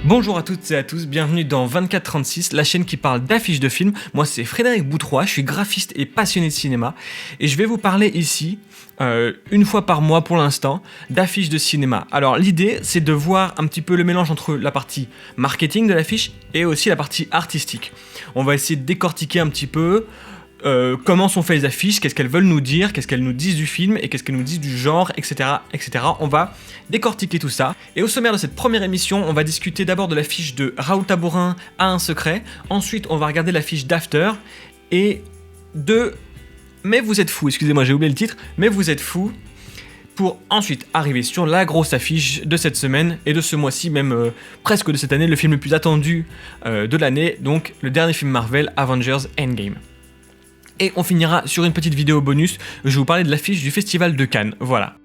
Bonjour à toutes et à tous, bienvenue dans 2436, la chaîne qui parle d'affiches de films. Moi c'est Frédéric Boutroy, je suis graphiste et passionné de cinéma et je vais vous parler ici, une fois par mois pour l'instant, d'affiches de cinéma. Alors l'idée c'est de voir un petit peu le mélange entre la partie marketing de l'affiche et aussi la partie artistique. On va essayer de décortiquer un petit peu comment sont faites les affiches, qu'est-ce qu'elles veulent nous dire, qu'est-ce qu'elles nous disent du film et qu'est-ce qu'elles nous disent du genre, etc., etc. On va décortiquer tout ça. Et au sommaire de cette première émission, on va discuter d'abord de l'affiche de Raoul Tabourin à un secret. Ensuite, on va regarder l'affiche d'After et de Mais vous êtes fous, excusez-moi, j'ai oublié le titre, Mais vous êtes fous, pour ensuite arriver sur la grosse affiche de cette semaine et de ce mois-ci, même presque de cette année, le film le plus attendu de l'année, donc le dernier film Marvel, Avengers Endgame. Et on finira sur une petite vidéo bonus, je vais vous parler de l'affiche du Festival de Cannes, voilà.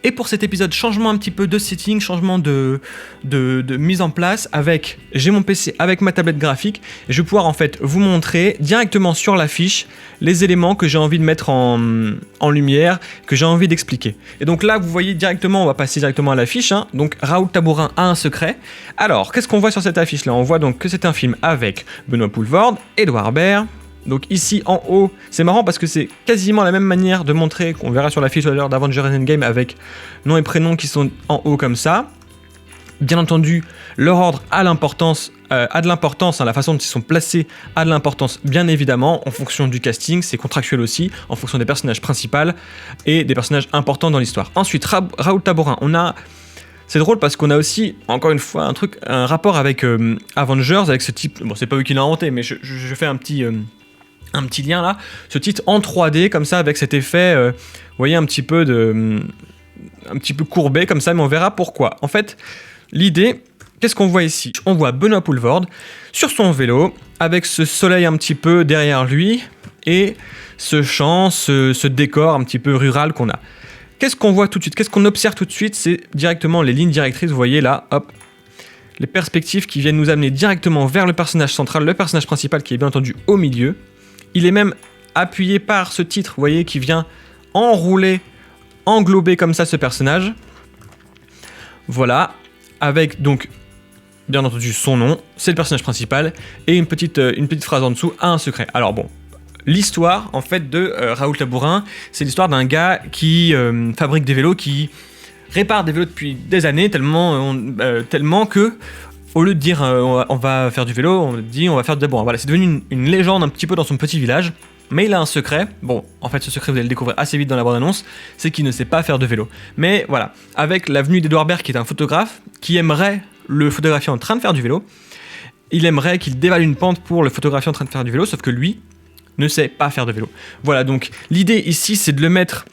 Et pour cet épisode, changement un petit peu de setting, changement de mise en place avec, j'ai mon PC avec ma tablette graphique, et je vais pouvoir en fait vous montrer directement sur l'affiche les éléments que j'ai envie de mettre en lumière, que j'ai envie d'expliquer. Et donc là, vous voyez directement, on va passer directement à l'affiche, hein, donc Raoul Tabourin a un secret. Alors, qu'est-ce qu'on voit sur cette affiche-là ? On voit donc que c'est un film avec Benoît Poelvoorde, Edouard Baird. Donc ici en haut, c'est marrant parce que c'est quasiment la même manière de montrer qu'on verra sur l'affiche tout à l'heure d'Avengers Endgame avec nom et prénom qui sont en haut comme ça. Bien entendu, leur ordre a de l'importance, hein, la façon dont ils sont placés a de l'importance bien évidemment en fonction du casting, c'est contractuel aussi, en fonction des personnages principaux et des personnages importants dans l'histoire. Ensuite, Raoul Tabourin, c'est drôle parce qu'on a aussi, encore une fois, un rapport avec Avengers, avec ce type, bon c'est pas eux qui l'ont inventé, mais je fais un petit lien là, ce titre en 3D comme ça avec cet effet, vous voyez un petit peu courbé comme ça, mais on verra pourquoi. En fait, l'idée, qu'est-ce qu'on voit ici ? On voit Benoît Poelvoorde sur son vélo avec ce soleil un petit peu derrière lui et ce champ, ce décor un petit peu rural qu'on a. Qu'est-ce qu'on voit tout de suite ? Qu'est-ce qu'on observe tout de suite ? C'est directement les lignes directrices, vous voyez là, hop, les perspectives qui viennent nous amener directement vers le personnage central, le personnage principal qui est bien entendu au milieu. Il est même appuyé par ce titre, vous voyez, qui vient enrouler, englober comme ça ce personnage. Voilà, avec donc, bien entendu, son nom, c'est le personnage principal, et une petite phrase en dessous, a un secret. Alors bon, l'histoire, en fait, de Raoul Tabourin, c'est l'histoire d'un gars qui fabrique des vélos, qui répare des vélos depuis des années, tellement que... Au lieu de dire on va faire du vélo, on dit on va faire du dabourin. Voilà, c'est devenu une légende un petit peu dans son petit village. Mais il a un secret. Bon, en fait, ce secret, vous allez le découvrir assez vite dans la bande-annonce, c'est qu'il ne sait pas faire de vélo. Mais voilà, avec la venue d'Edouard Baird, qui est un photographe, qui aimerait le photographier en train de faire du vélo, il aimerait qu'il dévale une pente pour le photographier en train de faire du vélo, sauf que lui ne sait pas faire de vélo. Voilà, donc l'idée ici, c'est de le mettre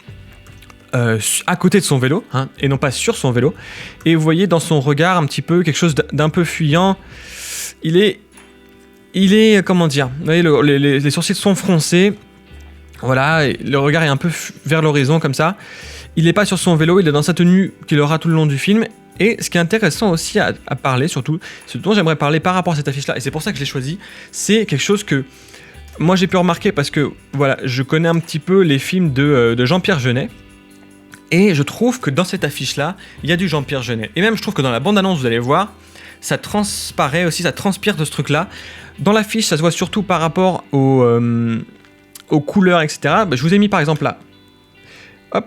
à côté de son vélo, hein, et non pas sur son vélo. Et vous voyez dans son regard un petit peu quelque chose d'un peu fuyant. Il est comment dire, vous voyez, les sourcils sont froncés. Voilà, et le regard est un peu vers l'horizon comme ça. Il n'est pas sur son vélo, il est dans sa tenue qu'il aura tout le long du film. Et ce qui est intéressant aussi à parler, surtout, ce dont j'aimerais parler par rapport à cette affiche-là, et c'est pour ça que je l'ai choisi, c'est quelque chose que moi j'ai pu remarquer parce que voilà, je connais un petit peu les films de Jean-Pierre Jeunet. Et je trouve que dans cette affiche-là, il y a du Jean-Pierre Jeunet. Et même, je trouve que dans la bande-annonce, vous allez voir, ça transparaît aussi, ça transpire de ce truc-là. Dans l'affiche, ça se voit surtout par rapport aux couleurs, etc. Bah, je vous ai mis par exemple là, hop,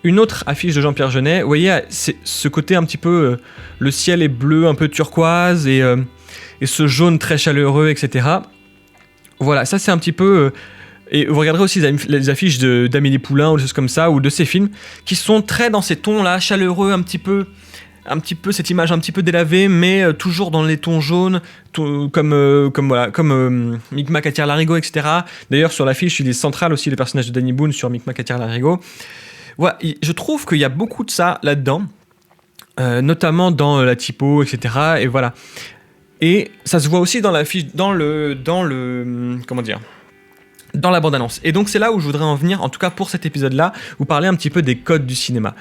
une autre affiche de Jean-Pierre Jeunet. Vous voyez, c'est ce côté un petit peu, le ciel est bleu, un peu turquoise, et ce jaune très chaleureux, etc. Voilà, ça c'est un petit peu... Et vous regarderez aussi les affiches d'Amélie Poulain ou des choses comme ça, ou de ces films, qui sont très dans ces tons-là, chaleureux, un petit peu cette image un petit peu délavée, mais toujours dans les tons jaunes, comme Micmac attire l'arigot, etc. D'ailleurs, sur l'affiche, il est central aussi le personnage de Danny Boone sur Micmac attire l'arigot. Voilà, je trouve qu'il y a beaucoup de ça là-dedans, notamment dans la typo, etc. Et voilà. Et ça se voit aussi dans l'affiche, dans le comment dire, dans la bande-annonce. Et donc c'est là où je voudrais en venir, en tout cas pour cet épisode-là, vous parler un petit peu des codes du cinéma.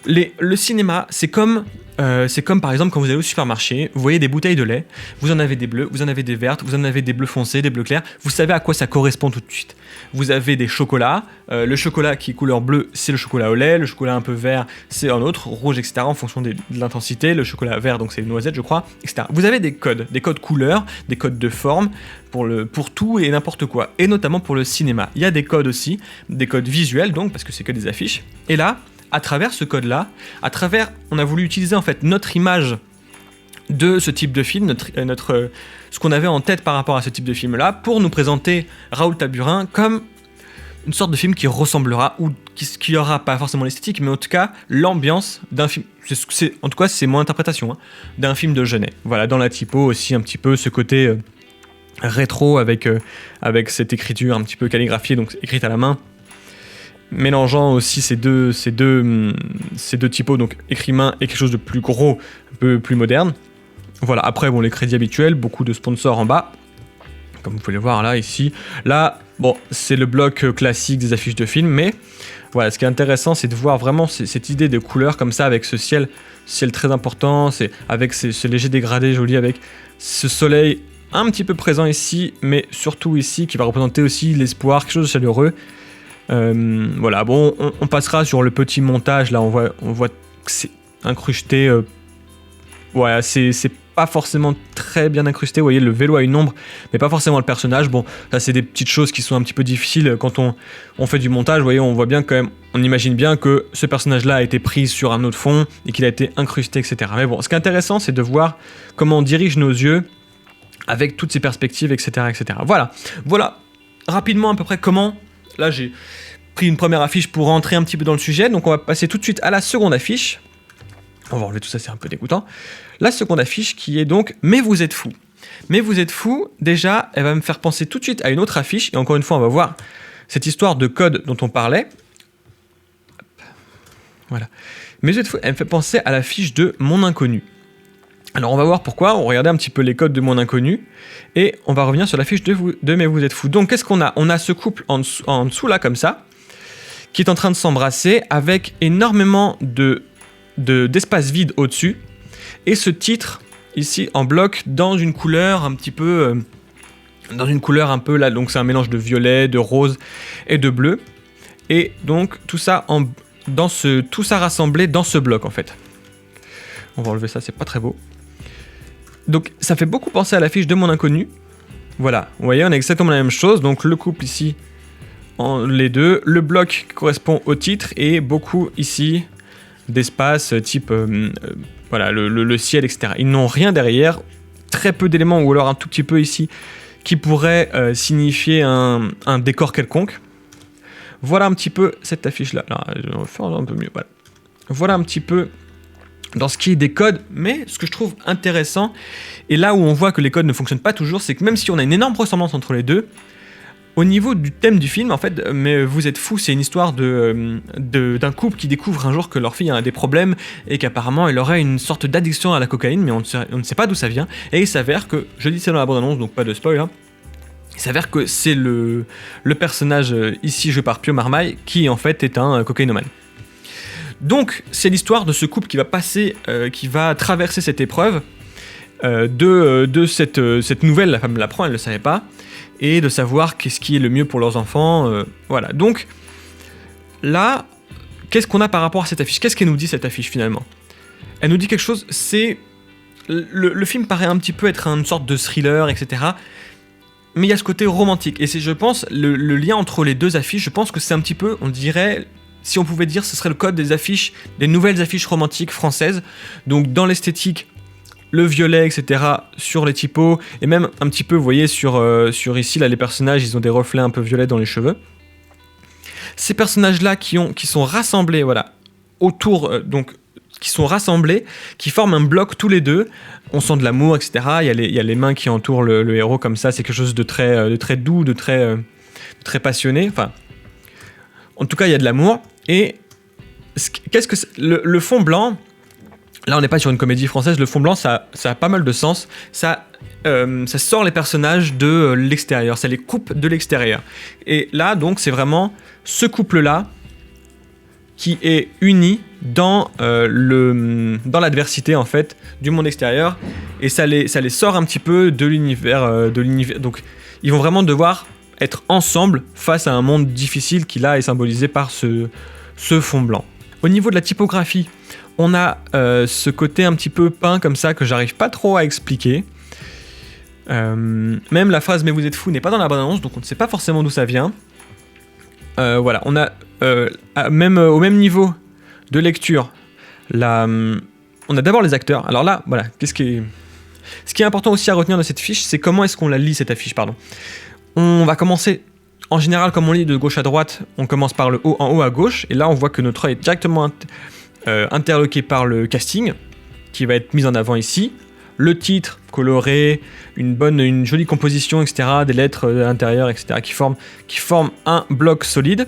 Le cinéma, c'est comme par exemple quand vous allez au supermarché, vous voyez des bouteilles de lait, vous en avez des bleues, vous en avez des vertes, vous en avez des bleus foncés, des bleus clairs, vous savez à quoi ça correspond tout de suite. Vous avez des chocolats, le chocolat qui est couleur bleue, c'est le chocolat au lait, le chocolat un peu vert, c'est un autre, rouge, etc. en fonction de l'intensité, le chocolat vert, donc c'est les noisettes, je crois, etc. Vous avez des codes couleurs, des codes de forme, pour tout et n'importe quoi, et notamment pour le cinéma. Il y a des codes aussi, des codes visuels donc, parce que c'est que des affiches, et là, à travers ce code-là, on a voulu utiliser en fait notre image de ce type de film, ce qu'on avait en tête par rapport à ce type de film-là, pour nous présenter Raoul Taburin comme une sorte de film qui ressemblera, ou qui aura pas forcément l'esthétique, mais en tout cas cette d'un film, en tout cas c'est mon interprétation, hein, d'un film de Jeunet. Voilà, dans la typo aussi un petit peu ce côté rétro avec cette écriture un petit peu calligraphiée, donc écrite à la main, mélangeant aussi ces deux typos, donc écrit main et quelque chose de plus gros, un peu plus moderne. Voilà, après bon, les crédits habituels, beaucoup de sponsors en bas, comme vous pouvez le voir là, ici. Là, bon, c'est le bloc classique des affiches de films, mais voilà, ce qui est intéressant, c'est de voir vraiment cette idée de couleur comme ça, avec ce ciel très important, avec ce léger dégradé joli, avec ce soleil un petit peu présent ici, mais surtout ici, qui va représenter aussi l'espoir, quelque chose de chaleureux. Voilà, bon, on passera sur le petit montage, là, on voit que c'est incrusté, ouais, c'est pas forcément très bien incrusté, vous voyez, le vélo a une ombre, mais pas forcément le personnage. Bon, ça c'est des petites choses qui sont un petit peu difficiles quand on fait du montage, vous voyez, on voit bien quand même, on imagine bien que ce personnage-là a été pris sur un autre fond, et qu'il a été incrusté, etc. Mais bon, ce qui est intéressant, c'est de voir comment on dirige nos yeux, avec toutes ces perspectives, etc., etc. Voilà, rapidement à peu près comment... Là, j'ai pris une première affiche pour rentrer un petit peu dans le sujet, donc on va passer tout de suite à la seconde affiche. On va enlever tout ça, c'est un peu dégoûtant. La seconde affiche qui est donc « Mais vous êtes fous ». « Mais vous êtes fous », déjà, elle va me faire penser tout de suite à une autre affiche, et encore une fois, on va voir cette histoire de code dont on parlait. Voilà. « Mais vous êtes fous », elle me fait penser à l'affiche de « Mon Inconnu ». Alors on va voir pourquoi, on va regarder un petit peu les codes de Mon Inconnu, et on va revenir sur la fiche de Mais vous êtes fous. Donc qu'est-ce qu'on a ? On a ce couple en dessous là, comme ça, qui est en train de s'embrasser, avec énormément d'espace vide au-dessus, et ce titre, ici, en bloc, dans une couleur un petit peu... là, donc c'est un mélange de violet, de rose et de bleu, et donc tout ça rassemblé dans ce bloc en fait. On va enlever ça, c'est pas très beau. Donc ça fait beaucoup penser à l'affiche de Mon Inconnu. Voilà, vous voyez, on a exactement la même chose. Donc le couple ici, les deux. Le bloc qui correspond au titre et beaucoup ici d'espace type voilà, le ciel, etc. Ils n'ont rien derrière, très peu d'éléments, ou alors un tout petit peu ici, qui pourrait signifier un décor quelconque. Voilà un petit peu cette affiche-là. Là, je vais faire un peu mieux. Voilà un petit peu dans ce qui est des codes, mais ce que je trouve intéressant, et là où on voit que les codes ne fonctionnent pas toujours, c'est que même si on a une énorme ressemblance entre les deux, au niveau du thème du film, en fait, Mais vous êtes fous, c'est une histoire d'un couple qui découvre un jour que leur fille a des problèmes, et qu'apparemment elle aurait une sorte d'addiction à la cocaïne, mais on ne sait pas d'où ça vient, et il s'avère que, je dis ça dans la bande-annonce, donc pas de spoil, hein, il s'avère que c'est le personnage ici joué par Pio Marmaille, qui en fait est un cocaïnomane. Donc, c'est l'histoire de ce couple qui va traverser cette épreuve de cette nouvelle, la femme l'apprend, elle ne le savait pas, et de savoir qu'est-ce qui est le mieux pour leurs enfants. Voilà, donc, là, qu'est-ce qu'on a par rapport à cette affiche ? Qu'est-ce qu'elle nous dit, cette affiche, finalement ? Elle nous dit quelque chose, c'est... Le film paraît un petit peu être une sorte de thriller, etc., mais il y a ce côté romantique, et c'est, je pense, le lien entre les deux affiches, je pense que c'est un petit peu, on dirait... Si on pouvait dire, ce serait le code des affiches, des nouvelles affiches romantiques françaises. Donc dans l'esthétique, le violet, etc. sur les typos, et même un petit peu, vous voyez, sur ici, là, les personnages, ils ont des reflets un peu violets dans les cheveux. Ces personnages-là qui sont rassemblés, voilà, autour, donc, qui sont rassemblés, qui forment un bloc tous les deux. On sent de l'amour, etc. Il y a les mains qui entourent le héros comme ça. C'est quelque chose de très doux, de très passionné. Enfin, en tout cas, il y a de l'amour. Et qu'est-ce que le fond blanc, là on n'est pas sur une comédie française, le fond blanc ça a pas mal de sens, ça sort les personnages de l'extérieur, ça les coupe de l'extérieur. Et là donc c'est vraiment ce couple-là qui est uni dans l'adversité en fait du monde extérieur, et ça les sort un petit peu de l'univers. Donc ils vont vraiment devoir être ensemble face à un monde difficile qui là est symbolisé par ce fond blanc. Au niveau de la typographie, on a ce côté un petit peu peint comme ça que j'arrive pas trop à expliquer. Même la phrase « mais vous êtes fou » n'est pas dans la bande-annonce, donc on ne sait pas forcément d'où ça vient. Voilà, on a au même niveau de lecture, on a d'abord les acteurs. Alors là, voilà, ce qui est important aussi à retenir de cette fiche, c'est comment est-ce qu'on la lit, cette affiche, pardon. On va commencer, en général, comme on lit de gauche à droite, on commence par le haut en haut à gauche, et là on voit que notre œil est directement interloqué par le casting, qui va être mis en avant ici. Le titre coloré, une jolie composition, etc., des lettres à l'intérieur, etc., qui forment un bloc solide.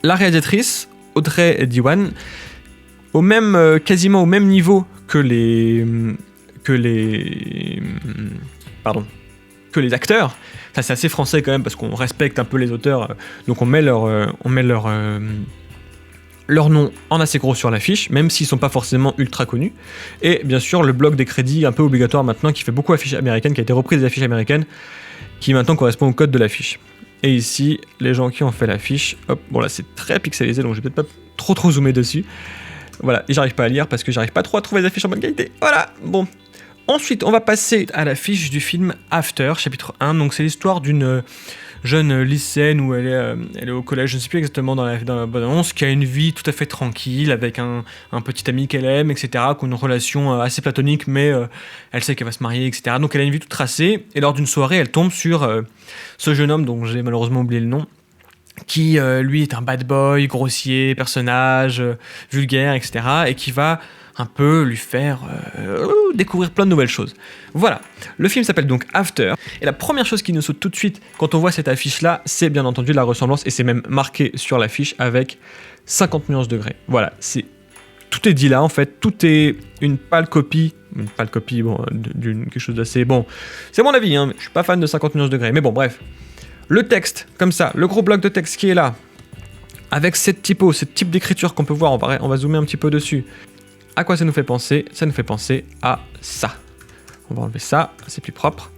La réalisatrice, Audrey Diwan, quasiment au même niveau que les acteurs. Ça, c'est assez français quand même parce qu'on respecte un peu les auteurs, donc on met leur nom en assez gros sur l'affiche, même s'ils sont pas forcément ultra connus. Et bien sûr le bloc des crédits un peu obligatoire maintenant, qui fait beaucoup affiches américaines, qui a été repris des affiches américaines, qui maintenant correspond au code de l'affiche. Et ici, les gens qui ont fait l'affiche, hop, bon là c'est très pixelisé, donc je vais peut-être pas trop zoomer dessus. Voilà, et j'arrive pas à lire parce que j'arrive pas trop à trouver les affiches en bonne qualité. Voilà, bon. Ensuite, on va passer à l'affiche du film After, chapitre 1. Donc c'est l'histoire d'une jeune lycéenne où elle est au collège, je ne sais plus exactement dans la bande-annonce, qui a une vie tout à fait tranquille avec un petit ami qu'elle aime, etc., qui a une relation assez platonique, mais elle sait qu'elle va se marier, etc. Donc elle a une vie toute tracée, et lors d'une soirée, elle tombe sur ce jeune homme dont j'ai malheureusement oublié le nom, qui lui est un bad boy, grossier, personnage, vulgaire, etc., et qui va un peu lui faire découvrir plein de nouvelles choses. Voilà, le film s'appelle donc After, et la première chose qui nous saute tout de suite quand on voit cette affiche-là, c'est bien entendu la ressemblance, et c'est même marqué sur l'affiche avec 50 nuances degrés. Voilà, tout est dit là en fait, tout est une pâle copie, bon, quelque chose d'assez... Bon, c'est mon avis, hein, je suis pas fan de 50 nuances degrés, mais bon, bref. Le texte, comme ça, le gros bloc de texte qui est là, avec cette type d'écriture qu'on peut voir, on va zoomer un petit peu dessus. À quoi ça nous fait penser? Ça nous fait penser à ça. On va enlever ça, c'est plus propre.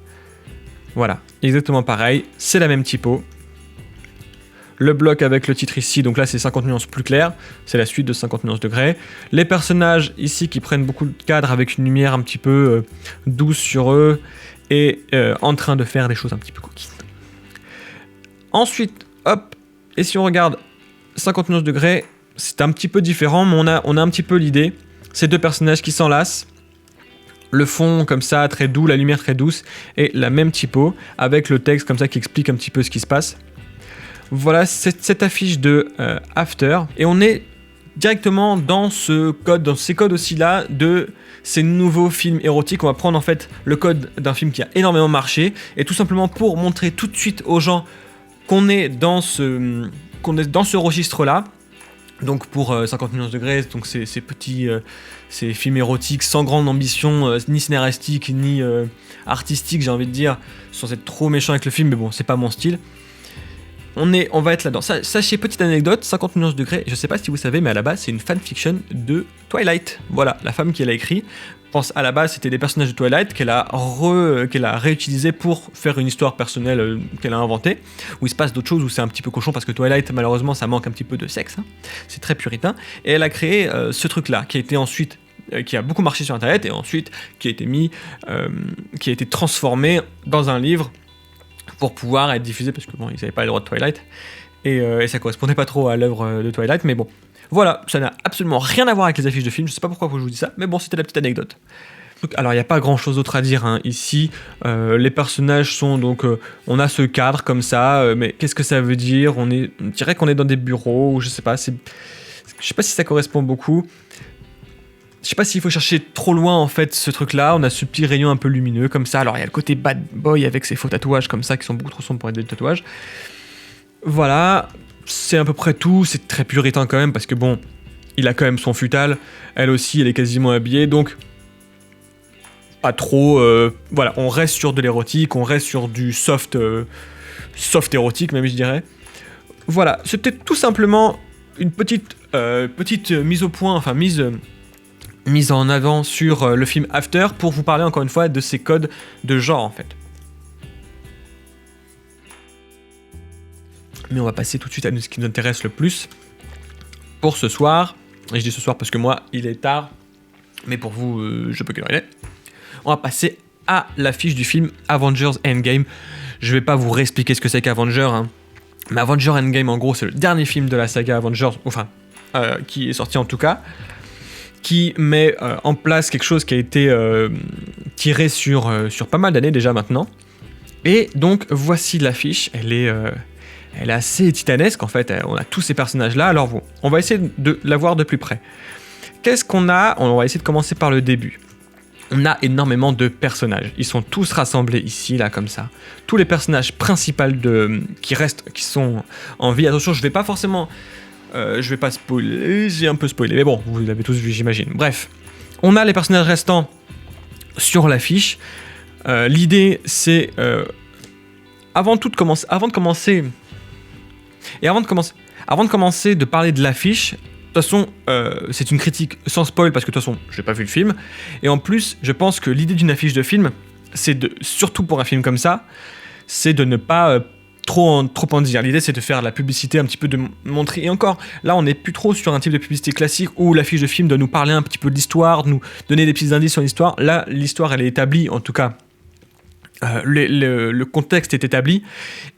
Voilà, exactement pareil, c'est la même typo. Le bloc avec le titre ici, donc là c'est 50 nuances plus claires, c'est la suite de 50 nuances degrés. Les personnages ici qui prennent beaucoup de cadre avec une lumière un petit peu douce sur eux et en train de faire des choses un petit peu coquines. Ensuite, hop, et si on regarde 50 nuances degrés, c'est un petit peu différent, mais on a un petit peu l'idée. Ces deux personnages qui s'enlacent, le fond comme ça, très doux, la lumière très douce, et la même typo, avec le texte comme ça qui explique un petit peu ce qui se passe. Voilà cette affiche de After, et on est directement dans ces codes aussi là de ces nouveaux films érotiques. On va prendre en fait le code d'un film qui a énormément marché, et tout simplement pour montrer tout de suite aux gens qu'on est dans ce registre-là. Donc pour 50 nuances degrés, donc ces films érotiques sans grande ambition, ni scénaristique, ni artistique, j'ai envie de dire, sans être trop méchant avec le film, mais bon, c'est pas mon style. On va être là-dedans. Sachez, petite anecdote, 50 nuances degrés, je sais pas si vous savez, mais à la base, c'est une fanfiction de Twilight. Voilà, la femme qui l'a écrit. À la base, c'était des personnages de Twilight qu'elle a réutilisé pour faire une histoire personnelle qu'elle a inventée, où il se passe d'autres choses, où c'est un petit peu cochon, parce que Twilight, malheureusement, ça manque un petit peu de sexe, hein. C'est très puritain, et elle a créé ce truc-là, qui a été ensuite, qui a beaucoup marché sur Internet, et ensuite qui a été transformé dans un livre pour pouvoir être diffusé, parce que bon, ils n'avaient pas les droits de Twilight, et ça correspondait pas trop à l'œuvre de Twilight, mais bon. Voilà, ça n'a absolument rien à voir avec les affiches de films, je sais pas pourquoi je vous dis ça, mais bon, c'était la petite anecdote. Alors, il n'y a pas grand chose d'autre à dire, hein. Ici, les personnages sont donc... on a ce cadre comme ça, mais qu'est-ce que ça veut dire? On dirait qu'on est dans des bureaux, ou je sais pas, je sais pas si ça correspond beaucoup. Je sais pas s'il faut chercher trop loin, en fait, ce truc-là. On a ce petit rayon un peu lumineux, comme ça. Alors, il y a le côté bad boy avec ses faux tatouages, comme ça, qui sont beaucoup trop sombres pour être des tatouages. Voilà... C'est à peu près tout, c'est très puritain quand même, parce que bon, il a quand même son futal, elle aussi, elle est quasiment habillée, donc pas trop, voilà, on reste sur de l'érotique, on reste sur du soft érotique même, je dirais. Voilà, c'était tout simplement une petite mise au point, enfin mise en avant sur le film After pour vous parler encore une fois de ces codes de genre en fait. Mais on va passer tout de suite à ce qui nous intéresse le plus pour ce soir. Et je dis ce soir parce que moi, il est tard, mais pour vous, je peux quelle heure il est. On va passer à l'affiche du film Avengers Endgame. Je vais pas vous réexpliquer ce que c'est qu'Avengers, hein. Mais Avengers Endgame, en gros, c'est le dernier film de la saga Avengers, enfin, qui est sorti en tout cas, qui met en place quelque chose qui a été tiré sur pas mal d'années déjà maintenant. Et donc, voici l'affiche, elle est assez titanesque en fait, on a tous ces personnages-là, alors bon, on va essayer de la voir de plus près. Qu'est-ce qu'on a ? On va essayer de commencer par le début. On a énormément de personnages, ils sont tous rassemblés ici, là, comme ça. Tous les personnages principaux qui sont en vie. Attention, je vais pas spoiler, j'ai un peu spoilé, mais bon, vous l'avez tous vu, j'imagine. Bref, on a les personnages restants sur l'affiche. L'idée, c'est... Avant de commencer de parler de l'affiche, de toute façon, c'est une critique sans spoil parce que de toute façon, j'ai pas vu le film. Et en plus, je pense que l'idée d'une affiche de film, surtout pour un film comme ça, c'est de ne pas trop en dire. L'idée, c'est de faire de la publicité, un petit peu de montrer. Et encore, là, on n'est plus trop sur un type de publicité classique où l'affiche de film doit nous parler un petit peu de l'histoire, nous donner des petits indices sur l'histoire. Là, l'histoire, elle est établie, en tout cas. Le contexte est établi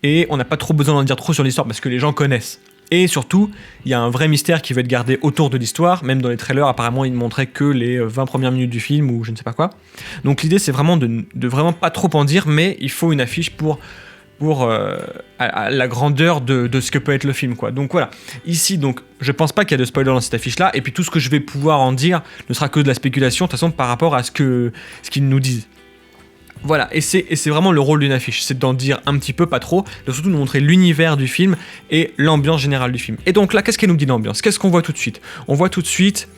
et on n'a pas trop besoin d'en dire trop sur l'histoire parce que les gens connaissent. Et surtout, il y a un vrai mystère qui va être gardé autour de l'histoire. Même dans les trailers, apparemment, ils ne montraient que les 20 premières minutes du film ou je ne sais pas quoi. Donc l'idée, c'est vraiment de vraiment pas trop en dire, mais il faut une affiche pour à la grandeur de ce que peut être le film, quoi. Donc voilà. Ici, donc, je pense pas qu'il y a de spoiler dans cette affiche-là. Et puis tout ce que je vais pouvoir en dire ne sera que de la spéculation, de toute façon, par rapport à ce qu'ils nous disent. Voilà, et c'est vraiment le rôle d'une affiche, c'est d'en dire un petit peu, pas trop, de surtout nous montrer l'univers du film et l'ambiance générale du film. Et donc là, qu'est-ce qu'elle nous dit d'ambiance ? Qu'est-ce qu'on voit tout de suite ? On voit tout de suite,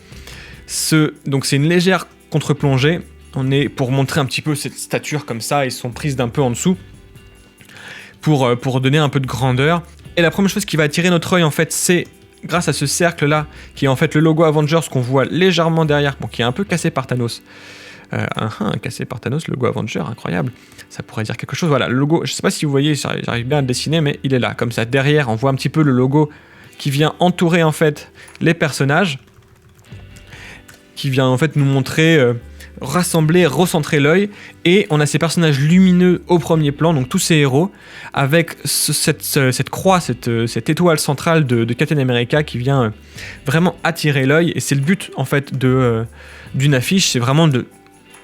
donc c'est une légère contre-plongée, on est pour montrer un petit peu cette stature comme ça, ils sont prises d'un peu en dessous, pour donner un peu de grandeur. Et la première chose qui va attirer notre œil, en fait, c'est grâce à ce cercle-là, qui est en fait le logo Avengers qu'on voit légèrement derrière, bon, qui est un peu cassé par Thanos. Cassé par Thanos, le logo Avenger, incroyable. Ça pourrait dire quelque chose. Voilà, le logo, je sais pas si vous voyez, j'arrive bien à le dessiner, mais il est là, comme ça. Derrière, on voit un petit peu le logo qui vient entourer en fait les personnages, qui vient en fait nous montrer, rassembler, recentrer l'œil, et on a ces personnages lumineux au premier plan, donc tous ces héros, avec cette croix, cette étoile centrale de Captain America qui vient vraiment attirer l'œil, et c'est le but en fait d'une affiche, c'est vraiment de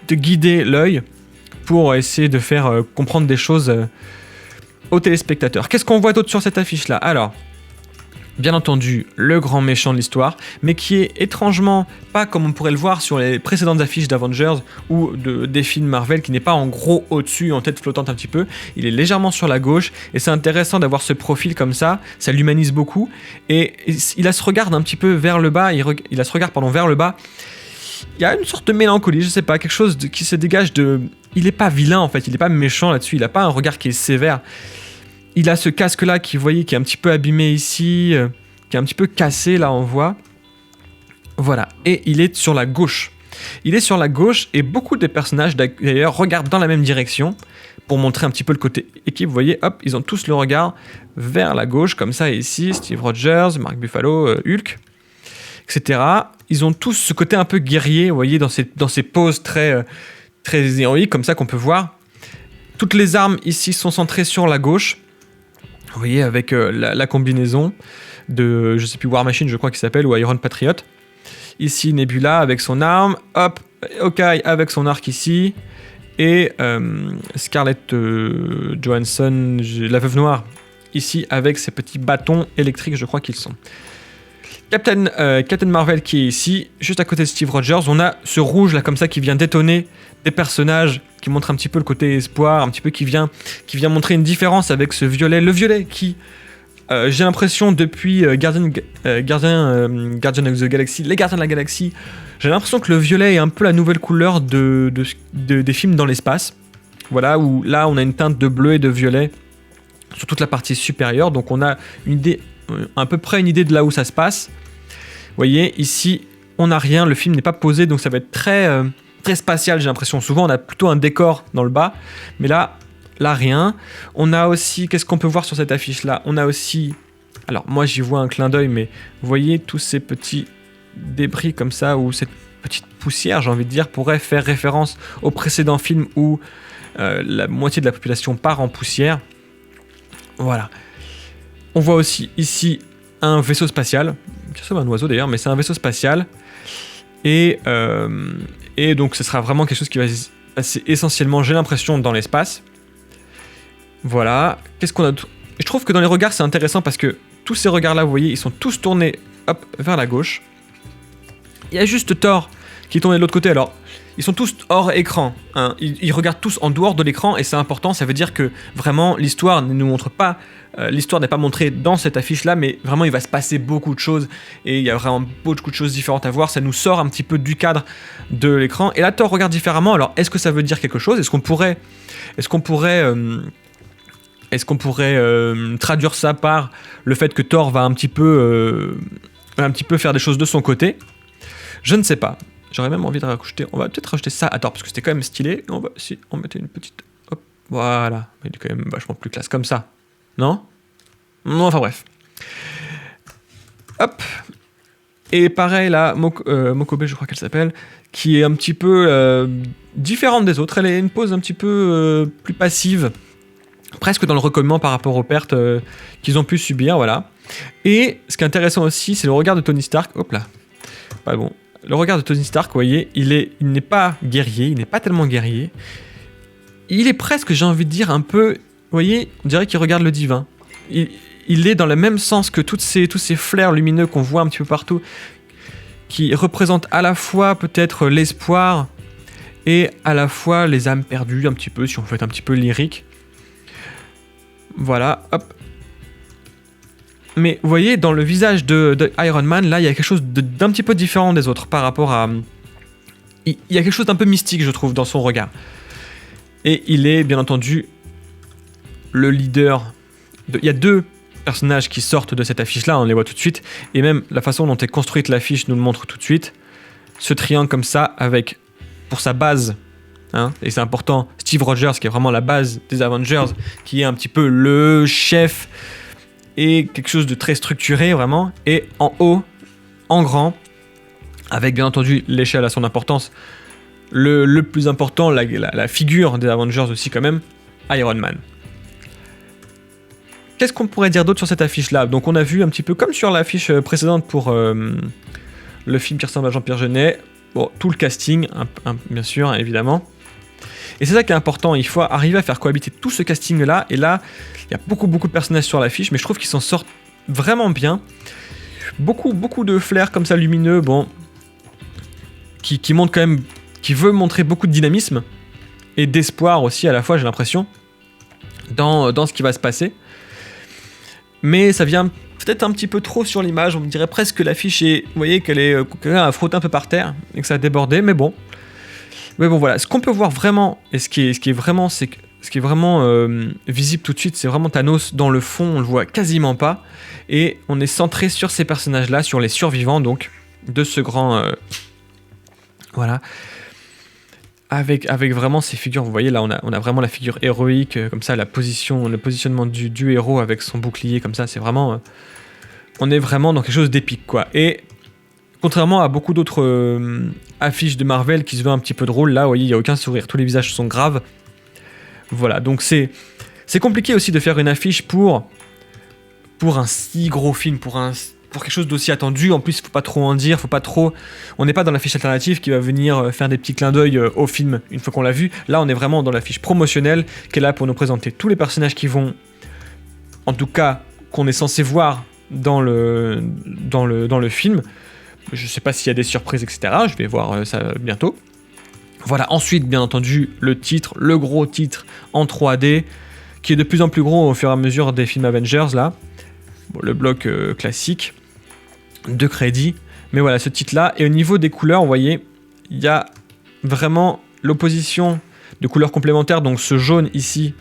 guider l'œil pour essayer de faire comprendre des choses aux téléspectateurs. Qu'est-ce qu'on voit d'autre sur cette affiche-là ? Alors, bien entendu, le grand méchant de l'histoire, mais qui est étrangement pas comme on pourrait le voir sur les précédentes affiches d'Avengers ou des films Marvel, qui n'est pas en gros au-dessus, en tête flottante un petit peu. Il est légèrement sur la gauche, et c'est intéressant d'avoir ce profil comme ça l'humanise beaucoup, et il a ce regard un petit peu vers le bas, il a ce regard vers le bas. Il y a une sorte de mélancolie, je sais pas, quelque chose qui se dégage de... Il est pas vilain en fait, il est pas méchant là-dessus, il a pas un regard qui est sévère. Il a ce casque-là qui, vous voyez, qui est un petit peu abîmé ici, qui est un petit peu cassé, là on voit. Voilà, et il est sur la gauche. Il est sur la gauche et beaucoup des personnages d'ailleurs regardent dans la même direction pour montrer un petit peu le côté équipe. Vous voyez, hop, ils ont tous le regard vers la gauche, comme ça, et ici, Steve Rogers, Mark Ruffalo, Hulk, etc. Ils ont tous ce côté un peu guerrier, vous voyez, dans ces poses très héroïques, comme ça qu'on peut voir. Toutes les armes ici sont centrées sur la gauche. Vous voyez, avec la combinaison de, je sais plus, War Machine, je crois qu'il s'appelle, ou Iron Patriot. Ici, Nebula avec son arme. Hop, Hawkeye avec son arc ici. Et Scarlett Johansson, la Veuve Noire, ici avec ses petits bâtons électriques, je crois qu'ils sont. Captain Marvel qui est ici, juste à côté de Steve Rogers. On a ce rouge là comme ça qui vient détonner des personnages, qui montre un petit peu le côté espoir, un petit peu qui vient montrer une différence avec ce violet. Le violet qui, j'ai l'impression depuis Guardian of the Galaxy, les Gardiens de la Galaxie, j'ai l'impression que le violet est un peu la nouvelle couleur des films dans l'espace. Voilà, où là on a une teinte de bleu et de violet sur toute la partie supérieure, donc on a une idée à peu près une idée de là où ça se passe. Vous voyez, ici, on n'a rien, le film n'est pas posé, donc ça va être très, très spatial, j'ai l'impression. Souvent, on a plutôt un décor dans le bas, mais là, rien. On a aussi, qu'est-ce qu'on peut voir sur cette affiche-là? On a aussi, alors moi j'y vois un clin d'œil, mais vous voyez tous ces petits débris comme ça, ou cette petite poussière, j'ai envie de dire, pourrait faire référence au précédent film où la moitié de la population part en poussière. Voilà. On voit aussi ici un vaisseau spatial, qui ressemble à un oiseau d'ailleurs, mais c'est un vaisseau spatial. Et donc ce sera vraiment quelque chose qui va passer essentiellement, j'ai l'impression, dans l'espace. Voilà. Qu'est-ce qu'on a? Je trouve que dans les regards, c'est intéressant parce que tous ces regards-là, vous voyez, ils sont tous tournés vers la gauche. Il y a juste Thor qui est tourné de l'autre côté. Alors, ils sont tous hors écran. Hein. Ils regardent tous en dehors de l'écran et c'est important. Ça veut dire que vraiment, l'histoire ne nous montre pas. L'histoire n'est pas montrée dans cette affiche-là, mais vraiment, il va se passer beaucoup de choses et il y a vraiment beaucoup de choses différentes à voir. Ça nous sort un petit peu du cadre de l'écran. Et là, Thor regarde différemment. Alors, est-ce que ça veut dire quelque chose? Est-ce qu'on pourrait traduire ça par le fait que Thor va un petit peu faire des choses de son côté? Je ne sais pas. J'aurais même envie de rajouter. On va peut-être rajouter ça à Thor parce que c'était quand même stylé. Si on mettait une petite. Hop, voilà. Mais il est quand même vachement plus classe comme ça. Non? Non, enfin bref. Hop. Et pareil là, Mokobe, je crois qu'elle s'appelle, qui est un petit peu différente des autres. Elle a une pose un petit peu plus passive. Presque dans le recueillement par rapport aux pertes qu'ils ont pu subir, voilà. Et ce qui est intéressant aussi, c'est le regard de Tony Stark. Hop là. Pas bon. Le regard de Tony Stark, vous voyez, il n'est pas guerrier, il n'est pas tellement guerrier. Il est presque, j'ai envie de dire, un peu... Vous voyez, on dirait qu'il regarde le divin. Il est dans le même sens que tous ces flares lumineux qu'on voit un petit peu partout, qui représentent à la fois peut-être l'espoir et à la fois les âmes perdues, un petit peu, si on veut être un petit peu lyrique. Voilà, hop. Mais vous voyez, dans le visage de Iron Man, là, il y a quelque chose d'un petit peu différent des autres par rapport à... Il y a quelque chose d'un peu mystique, je trouve, dans son regard. Et il est, bien entendu, le leader. Il y a deux personnages qui sortent de cette affiche-là, on les voit tout de suite. Et même la façon dont est construite l'affiche nous le montre tout de suite. Ce triangle comme ça, avec, pour sa base... Hein, et c'est important, Steve Rogers qui est vraiment la base des Avengers, qui est un petit peu le chef et quelque chose de très structuré vraiment, et en haut, en grand, avec bien entendu l'échelle à son importance, le plus important, la figure des Avengers aussi quand même, Iron Man. Qu'est-ce qu'on pourrait dire d'autre sur cette affiche là? Donc on a vu un petit peu comme sur l'affiche précédente pour le film qui ressemble à Jean-Pierre Jeunet, bon, tout le casting, bien sûr, évidemment. Et c'est ça qui est important, il faut arriver à faire cohabiter tout ce casting-là, et là, il y a beaucoup de personnages sur l'affiche, mais je trouve qu'ils s'en sortent vraiment bien. Beaucoup de flair comme ça, lumineux, bon, qui montre quand même, qui veut montrer beaucoup de dynamisme, et d'espoir aussi à la fois, j'ai l'impression, dans ce qui va se passer. Mais ça vient peut-être un petit peu trop sur l'image, on me dirait presque que l'affiche est, vous voyez, qu'elle est à frotter un peu par terre, et que ça a débordé, mais bon, voilà, ce qu'on peut voir vraiment, et ce qui est vraiment visible tout de suite, c'est vraiment Thanos dans le fond, on le voit quasiment pas, et on est centré sur ces personnages-là, sur les survivants donc de ce grand, voilà, avec vraiment ces figures. Vous voyez là, on a vraiment la figure héroïque, comme ça, le positionnement du héros avec son bouclier, comme ça, c'est vraiment, on est vraiment dans quelque chose d'épique quoi. Et contrairement à beaucoup d'autres affiches de Marvel qui se veulent un petit peu drôles, là, vous voyez, il n'y a aucun sourire, tous les visages sont graves. Voilà, donc c'est compliqué aussi de faire une affiche pour un si gros film, pour quelque chose d'aussi attendu. En plus, il ne faut pas trop en dire, on n'est pas dans l'affiche alternative qui va venir faire des petits clins d'œil au film une fois qu'on l'a vu. Là, on est vraiment dans l'affiche promotionnelle qui est là pour nous présenter tous les personnages qui vont, en tout cas, qu'on est censé voir dans le film. Je sais pas s'il y a des surprises, etc. Je vais voir ça bientôt. Voilà, ensuite, bien entendu, le gros titre en 3D, qui est de plus en plus gros au fur et à mesure des films Avengers, là. Bon, le bloc classique de crédit. Mais voilà, ce titre-là. Et au niveau des couleurs, vous voyez, il y a vraiment l'opposition de couleurs complémentaires. Donc ce jaune ici,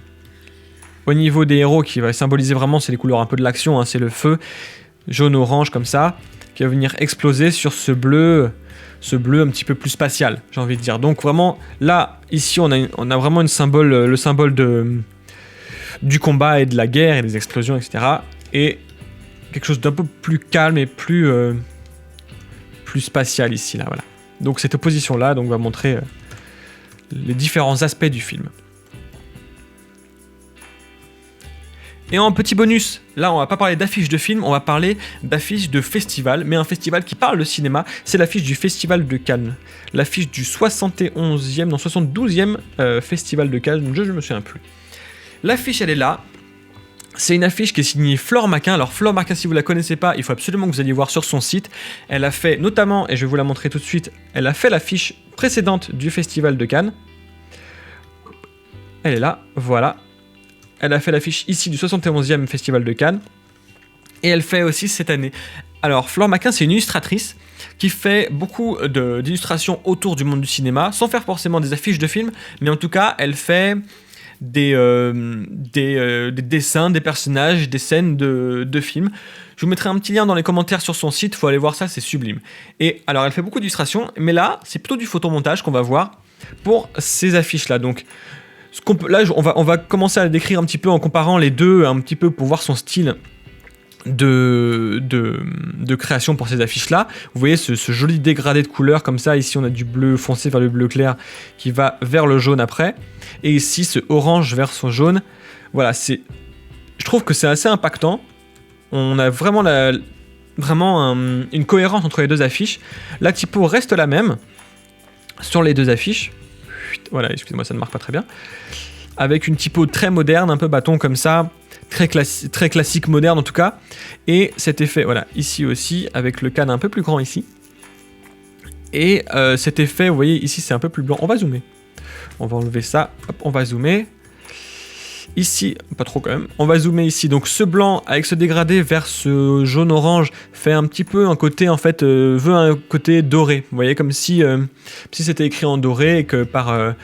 Au niveau des héros, qui va symboliser vraiment, c'est les couleurs un peu de l'action, hein, c'est le feu, jaune-orange comme ça, qui va venir exploser sur ce bleu un petit peu plus spatial, j'ai envie de dire. Donc vraiment, là, ici, on a vraiment le symbole du combat et de la guerre et des explosions, etc. Et quelque chose d'un peu plus calme et plus spatial ici, là, voilà. Donc cette opposition-là va montrer les différents aspects du film. Et en petit bonus, là on va pas parler d'affiches de film, on va parler d'affiches de festival, mais un festival qui parle de cinéma, c'est l'affiche du Festival de Cannes. L'affiche du 72e Festival de Cannes, je me souviens plus. L'affiche elle est là, c'est une affiche qui est signée Flore Maquin. Alors Flore Maquin, si vous la connaissez pas, il faut absolument que vous alliez voir sur son site. Elle a fait notamment, et je vais vous la montrer tout de suite, elle a fait l'affiche précédente du Festival de Cannes. Elle est là, voilà. Elle a fait l'affiche ici du 71e Festival de Cannes. Et elle fait aussi cette année. Alors, Flore Maquin, c'est une illustratrice qui fait beaucoup d'illustrations autour du monde du cinéma, sans faire forcément des affiches de films, mais en tout cas, elle fait des dessins, des personnages, des scènes de films. Je vous mettrai un petit lien dans les commentaires sur son site, il faut aller voir ça, c'est sublime. Et alors, elle fait beaucoup d'illustrations, mais là, c'est plutôt du photomontage qu'on va voir pour ces affiches-là. Donc, là, on va commencer à la décrire un petit peu en comparant les deux, un petit peu pour voir son style de création pour ces affiches-là. Vous voyez ce joli dégradé de couleurs comme ça. Ici, on a du bleu foncé vers le bleu clair qui va vers le jaune après. Et ici, ce orange vers son jaune. Voilà, je trouve que c'est assez impactant. On a vraiment une cohérence entre les deux affiches. La typo reste la même sur les deux affiches. Voilà, excusez-moi, ça ne marque pas très bien. Avec une typo très moderne, un peu bâton comme ça, très classique, moderne en tout cas. Et cet effet, voilà, ici aussi, avec le cadre un peu plus grand ici. Et cet effet, vous voyez, ici c'est un peu plus blanc. On va zoomer. On va enlever ça, hop, on va zoomer. Ici, pas trop quand même, on va zoomer ici. Donc ce blanc avec ce dégradé vers ce jaune-orange fait un petit peu un côté, en fait, veut un côté doré. Vous voyez, comme si c'était écrit en doré et que par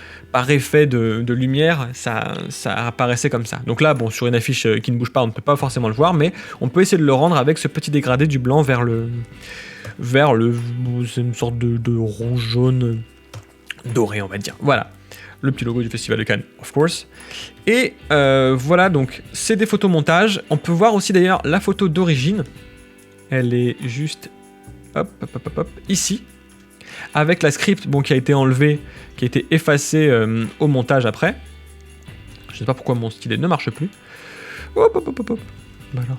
effet de lumière, ça apparaissait comme ça. Donc là, bon, sur une affiche qui ne bouge pas, on ne peut pas forcément le voir, mais on peut essayer de le rendre avec ce petit dégradé du blanc vers c'est une sorte de rouge-jaune doré, on va dire. Voilà. Le petit logo du Festival de Cannes, of course. Et voilà, donc c'est des photomontages. On peut voir aussi d'ailleurs la photo d'origine. Elle est juste ici. Avec la script qui a été enlevée, qui a été effacée au montage après. Je ne sais pas pourquoi mon stylet ne marche plus. Voilà.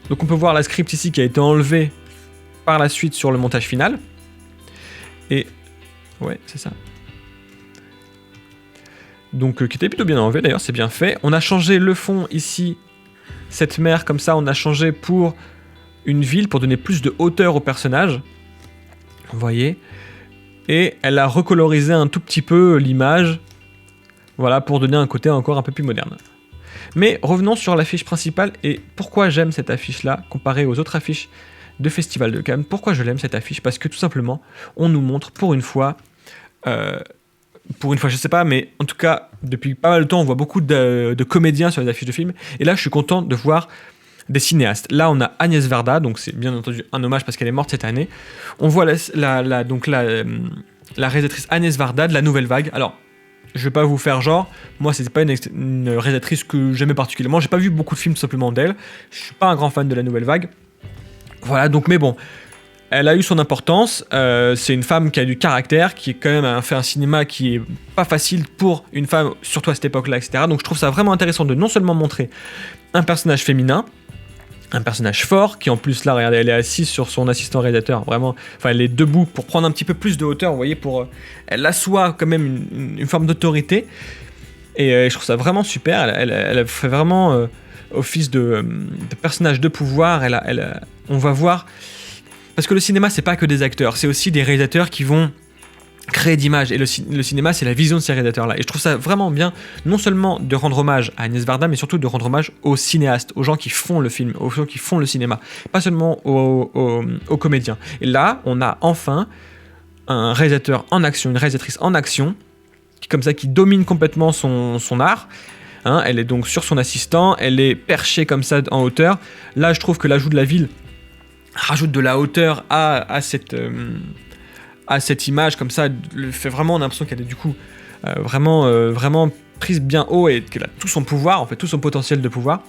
Donc on peut voir la script ici qui a été enlevée par la suite sur le montage final. Et ouais, c'est ça. Donc, qui était plutôt bien enlevé, d'ailleurs, c'est bien fait. On a changé le fond ici, cette mer, comme ça, on a changé pour une ville, pour donner plus de hauteur au personnage. Vous voyez. Et elle a recolorisé un tout petit peu l'image, voilà, pour donner un côté encore un peu plus moderne. Mais revenons sur l'affiche principale, et pourquoi j'aime cette affiche-là, comparée aux autres affiches de Festival de Cannes. Pourquoi je l'aime cette affiche? Parce que tout simplement, on nous montre pour une fois, je sais pas, mais en tout cas, depuis pas mal de temps, on voit beaucoup de comédiens sur les affiches de films, et là, je suis content de voir des cinéastes. Là, on a Agnès Varda, donc c'est bien entendu un hommage parce qu'elle est morte cette année. On voit la réalisatrice Agnès Varda de La Nouvelle Vague. Alors, je vais pas vous faire genre, moi c'est pas une réalisatrice que j'aimais particulièrement, j'ai pas vu beaucoup de films tout simplement d'elle, je suis pas un grand fan de La Nouvelle Vague. Voilà, donc, mais bon, elle a eu son importance, c'est une femme qui a du caractère, qui quand même a fait un cinéma qui est pas facile pour une femme, surtout à cette époque-là, etc. Donc je trouve ça vraiment intéressant de non seulement montrer un personnage féminin, un personnage fort, qui en plus là, regardez, elle est assise sur son assistant réalisateur, vraiment, enfin elle est debout pour prendre un petit peu plus de hauteur, vous voyez, elle assoit quand même une forme d'autorité, et je trouve ça vraiment super, elle fait vraiment office de personnage de pouvoir, on va voir, parce que le cinéma c'est pas que des acteurs, c'est aussi des réalisateurs qui vont créer d'images, et le cinéma c'est la vision de ces réalisateurs là, et je trouve ça vraiment bien, non seulement de rendre hommage à Agnès Varda, mais surtout de rendre hommage aux cinéastes, aux gens qui font le film, aux gens qui font le cinéma, pas seulement aux comédiens. Et là on a enfin un réalisateur en action, une réalisatrice en action, comme ça, qui domine complètement son art. Hein, elle est donc sur son assistant, elle est perchée comme ça en hauteur. Là, je trouve que l'ajout de la ville rajoute de la hauteur à cette image, comme ça, fait vraiment, on a l'impression qu'elle est du coup vraiment prise bien haut et qu'elle a tout son pouvoir, en fait, tout son potentiel de pouvoir.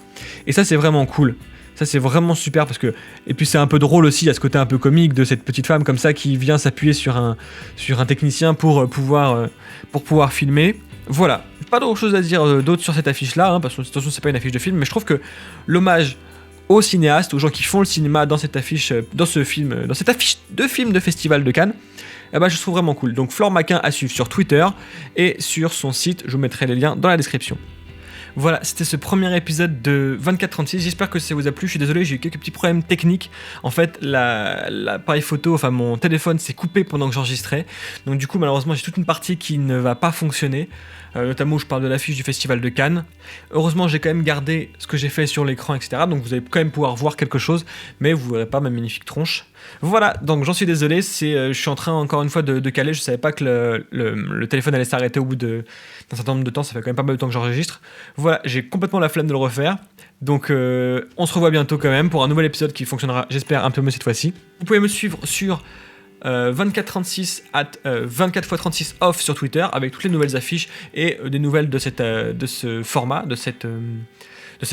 Et ça, c'est vraiment cool. Ça, c'est vraiment super parce que... Et puis, c'est un peu drôle aussi, il y a ce côté un peu comique de cette petite femme comme ça qui vient s'appuyer sur un technicien pour pouvoir filmer. Voilà. Pas d'autre chose à dire d'autre sur cette affiche-là, hein, parce que de toute façon, c'est pas une affiche de film, mais je trouve que l'hommage aux cinéastes, aux gens qui font le cinéma dans cette affiche, dans cette affiche de film de Festival de Cannes, eh ben, je trouve vraiment cool. Donc, Flore Maquin à suivre sur Twitter et sur son site, je vous mettrai les liens dans la description. Voilà, c'était ce premier épisode de 2436, j'espère que ça vous a plu, je suis désolé, j'ai eu quelques petits problèmes techniques. En fait, l'appareil photo, enfin mon téléphone s'est coupé pendant que j'enregistrais, donc du coup malheureusement j'ai toute une partie qui ne va pas fonctionner, notamment où je parle de l'affiche du Festival de Cannes. Heureusement j'ai quand même gardé ce que j'ai fait sur l'écran, etc. Donc vous allez quand même pouvoir voir quelque chose, mais vous ne verrez pas ma magnifique tronche. Voilà, donc j'en suis désolé, je suis en train encore une fois de caler, je savais pas que le téléphone allait s'arrêter au bout d'un certain nombre de temps, ça fait quand même pas mal de temps que j'enregistre. Voilà, j'ai complètement la flemme de le refaire, donc on se revoit bientôt quand même pour un nouvel épisode qui fonctionnera, j'espère, un peu mieux cette fois-ci. Vous pouvez me suivre sur 2436 24x36 off sur Twitter avec toutes les nouvelles affiches et des nouvelles de ce format, de cette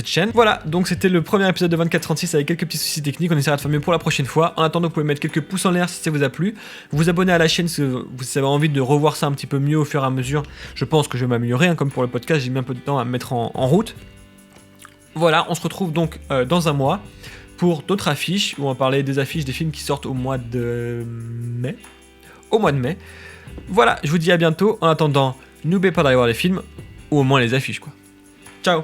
chaîne. Voilà, donc c'était le premier épisode de 2436 avec quelques petits soucis techniques, on essaiera de faire mieux pour la prochaine fois. En attendant, vous pouvez mettre quelques pouces en l'air si ça vous a plu, vous abonner à la chaîne si vous avez envie de revoir ça un petit peu mieux au fur et à mesure. Je pense que je vais m'améliorer, hein, comme pour le podcast, j'ai mis un peu de temps à me mettre en route. Voilà, on se retrouve donc dans un mois pour d'autres affiches, où on va parler des affiches des films qui sortent au mois de mai. Voilà, je vous dis à bientôt. En attendant, n'oubliez pas d'aller voir les films, ou au moins les affiches, quoi. Ciao!